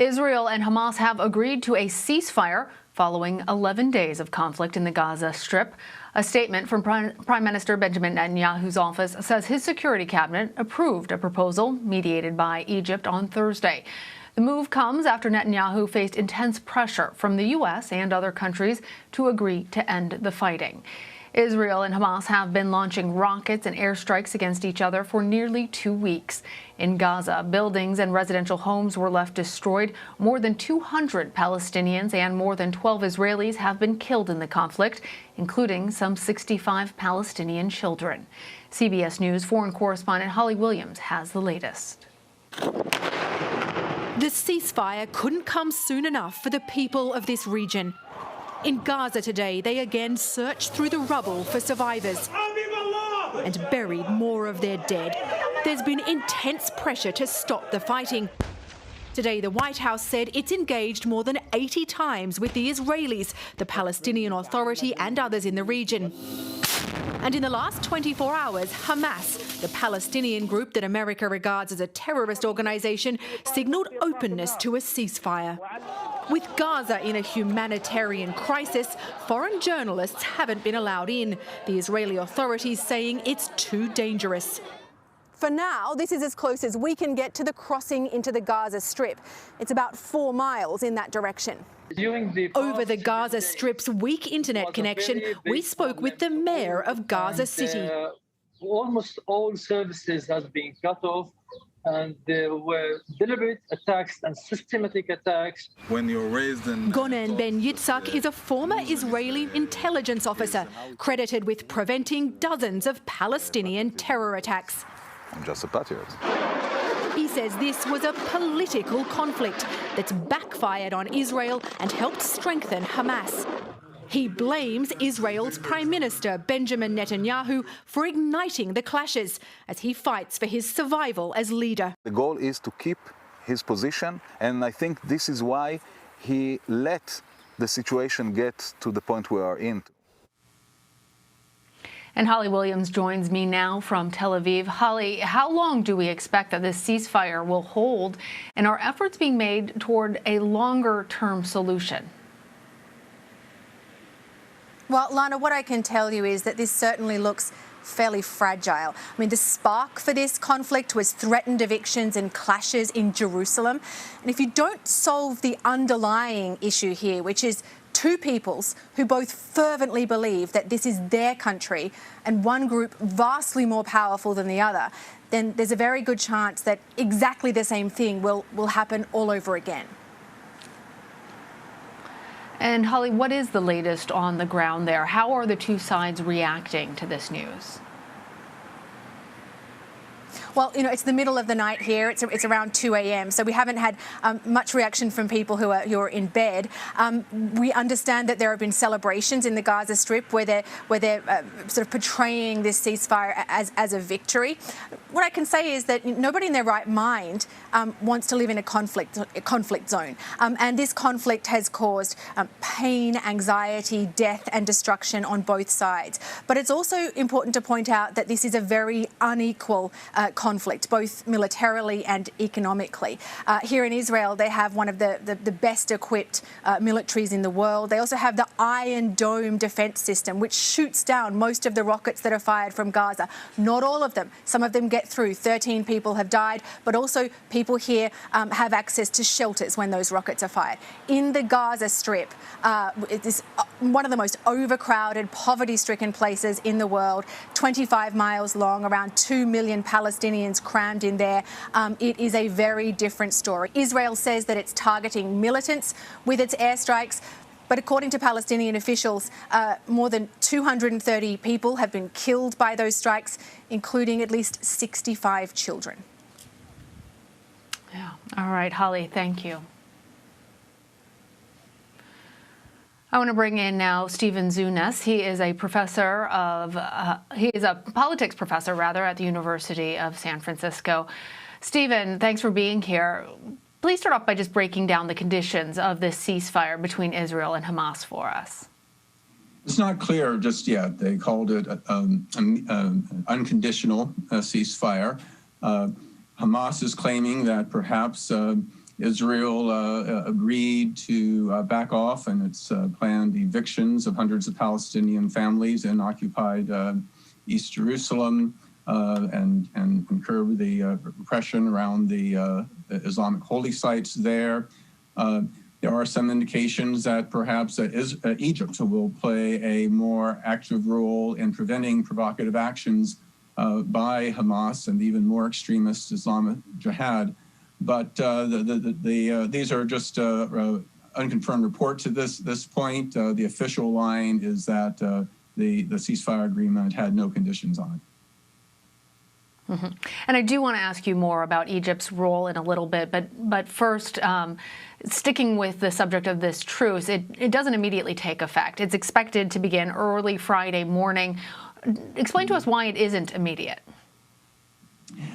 Israel and Hamas have agreed to a ceasefire following 11 days of conflict in the Gaza Strip. A statement from Prime Minister Benjamin Netanyahu's office says his security cabinet approved a proposal mediated by Egypt on Thursday. The move comes after Netanyahu faced intense pressure from the U.S. and other countries to agree to end the fighting. Israel and Hamas have been launching rockets and airstrikes against each other for nearly 2 weeks. In Gaza, buildings and residential homes were left destroyed. More than 200 Palestinians and more than 12 Israelis have been killed in the conflict, including some 65 Palestinian children. CBS News foreign correspondent Holly Williams has the latest. The ceasefire couldn't come soon enough for the people of this region. In Gaza today, they again searched through the rubble for survivors and buried more of their dead. There's been intense pressure to stop the fighting. Today, the White House said it's engaged more than 80 times with the Israelis, the Palestinian Authority and others in the region. And in the last 24 hours, Hamas, the Palestinian group that America regards as a terrorist organization, signaled openness to a ceasefire. With Gaza in a humanitarian crisis, foreign journalists haven't been allowed in, the Israeli authorities saying it's too dangerous. For now, this is as close as we can get to the crossing into the Gaza Strip. It's about 4 miles in that direction. Over the Gaza Strip's weak internet connection, we spoke with the mayor of Gaza City. Almost all services have been cut off, and there were deliberate attacks and systematic attacks. When you're raised in... Gonen Ben Yitzhak is a former Israeli intelligence officer, credited with preventing dozens of Palestinian terror attacks. I'm just a patriot. He says this was a political conflict that's backfired on Israel and helped strengthen Hamas. He blames Israel's Prime Minister Benjamin Netanyahu for igniting the clashes as he fights for his survival as leader. The goal is to keep his position, and I think this is why he let the situation get to the point we are in. And Holly Williams joins me now from Tel Aviv. Holly, how long do we expect that this ceasefire will hold, and are efforts being made toward a longer-term solution? Well, Lana, what I can tell you is that this certainly looks fairly fragile. I mean, the spark for this conflict was threatened evictions and clashes in Jerusalem. And if you don't solve the underlying issue here, which is two peoples who both fervently believe that this is their country and one group vastly more powerful than the other, then there's a very good chance that exactly the same thing will happen all over again. And Holly, what is the latest on the ground there? How are the two sides reacting to this news? Well, you know, it's the middle of the night here. It's around 2 a.m. So we haven't had much reaction from people who are in bed. We understand that there have been celebrations in the Gaza Strip where they're sort of portraying this ceasefire as a victory. What I can say is that nobody in their right mind wants to live in a conflict zone, and this conflict has caused pain, anxiety, death, and destruction on both sides. But it's also important to point out that this is a very unequal conflict, both militarily and economically. Here in Israel, they have one of the best equipped militaries in the world. They also have the Iron Dome defense system, which shoots down most of the rockets that are fired from Gaza. Not all of them. Some of them get through. 13 people have died, but also people here have access to shelters when those rockets are fired. In the Gaza Strip, it is one of the most overcrowded, poverty-stricken places in the world, 25 miles long, around 2 million Palestinians crammed in there. It is a very different story. Israel says that it's targeting militants with its airstrikes, but according to Palestinian officials, more than 230 people have been killed by those strikes, including at least 65 children. Yeah. All right, Holly, thank you. I want to bring in now Stephen Zunes. He is a professor of, politics professor at the University of San Francisco. Stephen, thanks for being here. Please start off by just breaking down the conditions of this ceasefire between Israel and Hamas for us. It's not clear just yet. They called it an unconditional ceasefire. Hamas is claiming that perhaps Israel agreed to back off in its planned evictions of hundreds of Palestinian families in occupied East Jerusalem and curb the repression around the Islamic holy sites there. There are some indications that perhaps Egypt will play a more active role in preventing provocative actions by Hamas and even more extremist Islamic Jihad. But these are just unconfirmed reports at this point. The official line is that the ceasefire agreement had no conditions on it. Mm-hmm. And I do want to ask you more about Egypt's role in a little bit, but first, sticking with the subject of this truce, it doesn't immediately take effect. It's expected to begin early Friday morning. Explain to us why it isn't immediate.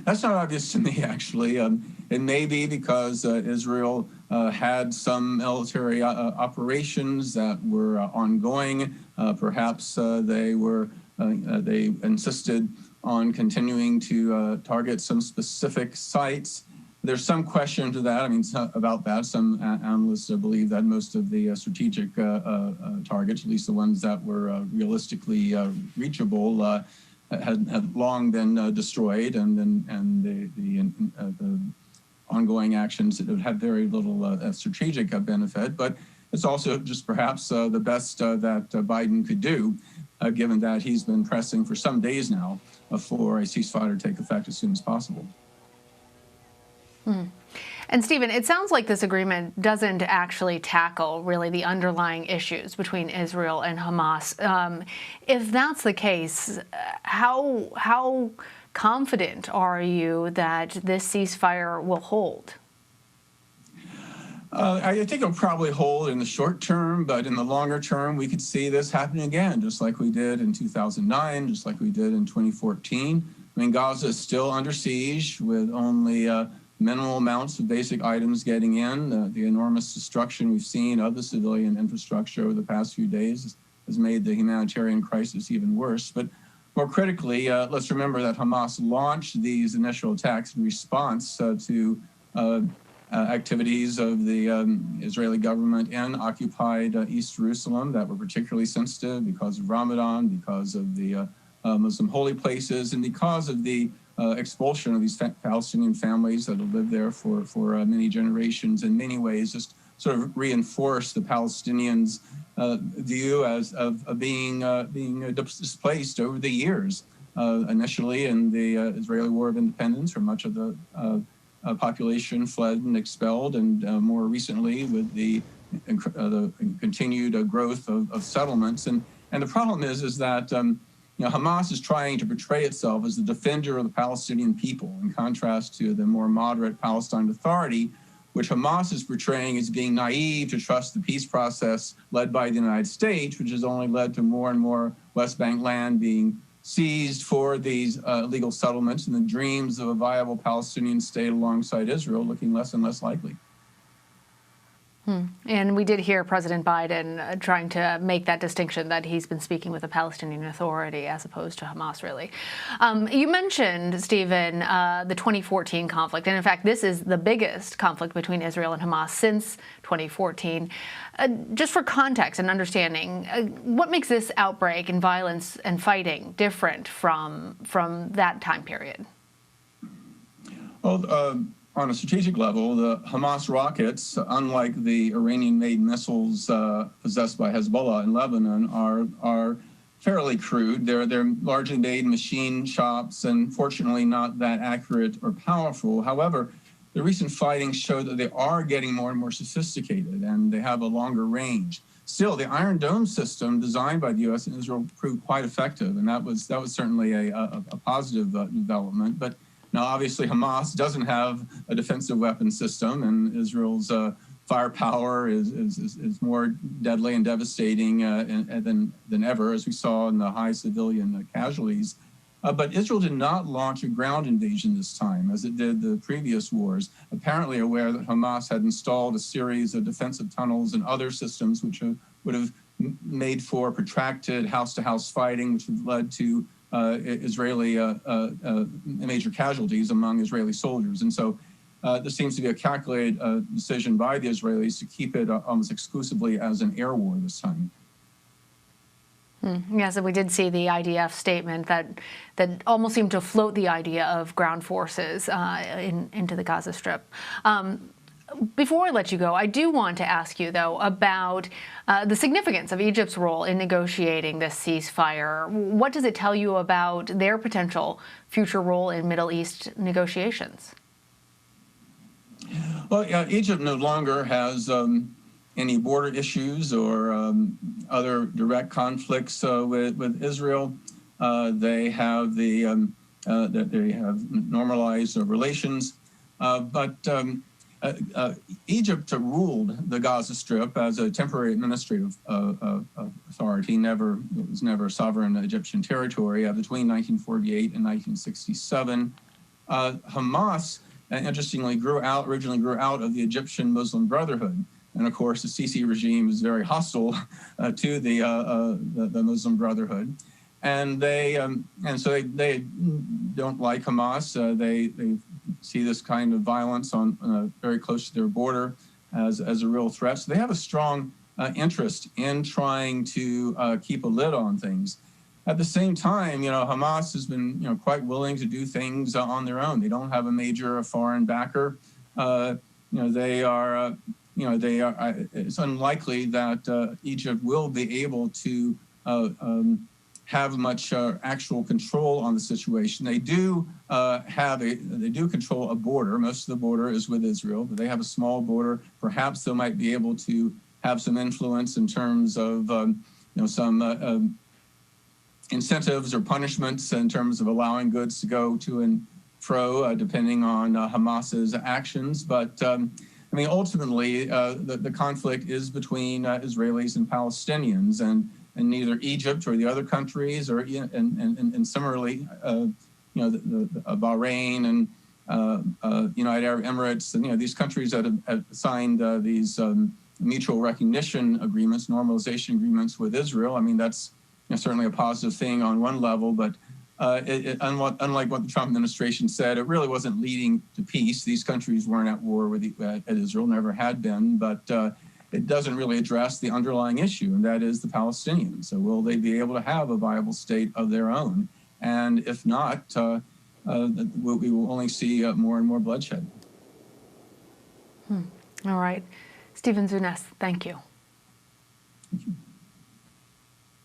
That's not obvious to me, actually. It may be because Israel had some military operations that were ongoing. Perhaps they insisted on continuing to target some specific sites. There's some question to that. I mean, about that. Some analysts believe that most of the strategic targets, at least the ones that were realistically reachable, had long been destroyed, and the ongoing actions that would have very little strategic benefit. But it's also just perhaps the best that Biden could do, given that he's been pressing for some days now for a ceasefire to take effect as soon as possible. And Stephen, it sounds like this agreement doesn't actually tackle really the underlying issues between Israel and Hamas. If that's the case, how confident are you that this ceasefire will hold? I think it'll probably hold in the short term, but in the longer term, we could see this happening again, just like we did in 2009, just like we did in 2014. I mean, Gaza is still under siege with only minimal amounts of basic items getting in. The enormous destruction we've seen of the civilian infrastructure over the past few days has made the humanitarian crisis even worse. But more critically, let's remember that Hamas launched these initial attacks in response to activities of the Israeli government in occupied East Jerusalem that were particularly sensitive because of Ramadan, because of the Muslim holy places, and because of the expulsion of these Palestinian families that have lived there for many generations. In many ways, just sort of reinforce the Palestinians' view of being displaced over the years. Initially in the Israeli War of Independence, where much of the population fled and expelled, and more recently with the continued growth of settlements. And the problem is that Hamas is trying to portray itself as the defender of the Palestinian people, in contrast to the more moderate Palestine Authority, which Hamas is portraying as being naive to trust the peace process led by the United States, which has only led to more and more West Bank land being seized for these illegal settlements, and the dreams of a viable Palestinian state alongside Israel looking less and less likely. And we did hear President Biden trying to make that distinction that he's been speaking with the Palestinian Authority as opposed to Hamas, really. You mentioned, Stephen, the 2014 conflict. And in fact, this is the biggest conflict between Israel and Hamas since 2014. Just for context and understanding, what makes this outbreak and violence and fighting different from that time period? Well, on a strategic level, the Hamas rockets, unlike the Iranian-made missiles possessed by Hezbollah in Lebanon, are fairly crude. They're largely made in machine shops and fortunately not that accurate or powerful. However, the recent fighting showed that they are getting more and more sophisticated, and they have a longer range. Still, the Iron Dome system designed by the U.S. and Israel proved quite effective, and that was certainly a positive development. But now, obviously, Hamas doesn't have a defensive weapon system, and Israel's firepower is more deadly and devastating than ever, as we saw in the high civilian casualties. But Israel did not launch a ground invasion this time, as it did the previous wars, apparently aware that Hamas had installed a series of defensive tunnels and other systems which would have made for protracted house-to-house fighting, which have led to Israeli major casualties among Israeli soldiers. And so This seems to be a calculated decision by the Israelis to keep it almost exclusively as an air war this time. Yes, and we did see the IDF statement that almost seemed to float the idea of ground forces into the Gaza Strip. Before I let you go, I do want to ask you, though, about the significance of Egypt's role in negotiating this ceasefire. What does it tell you about their potential future role in Middle East negotiations? Well, Egypt no longer has any border issues or other direct conflicts with Israel. They have they have normalized relations, but Egypt ruled the Gaza Strip as a temporary administrative authority. It was never sovereign Egyptian territory between 1948 and 1967. Hamas, interestingly, originally grew out of the Egyptian Muslim Brotherhood. And of course, the Sisi regime is very hostile to the Muslim Brotherhood, and so they don't like Hamas. They see this kind of violence very close to their border as a real threat. So they have a strong interest in trying to keep a lid on things. At the same time, Hamas has been quite willing to do things on their own. They don't have a major foreign backer. They are. It's unlikely that Egypt will be able to have much actual control on the situation. They do control a border. Most of the border is with Israel, but they have a small border. Perhaps they might be able to have some influence in terms of some incentives or punishments in terms of allowing goods to go to and fro, depending on Hamas's actions. But ultimately, the conflict is between Israelis and Palestinians, and neither Egypt or the other countries, and similarly, Bahrain and United Arab Emirates, and these countries that have signed these mutual recognition agreements, normalization agreements with Israel. I mean, that's certainly a positive thing on one level, but unlike what the Trump administration said, it really wasn't leading to peace. These countries weren't at war with Israel, never had been, but it doesn't really address the underlying issue, and that is the Palestinians. So will they be able to have a viable state of their own? And if not, we will only see more and more bloodshed. All right. Stephen Zunes, thank you. Thank you.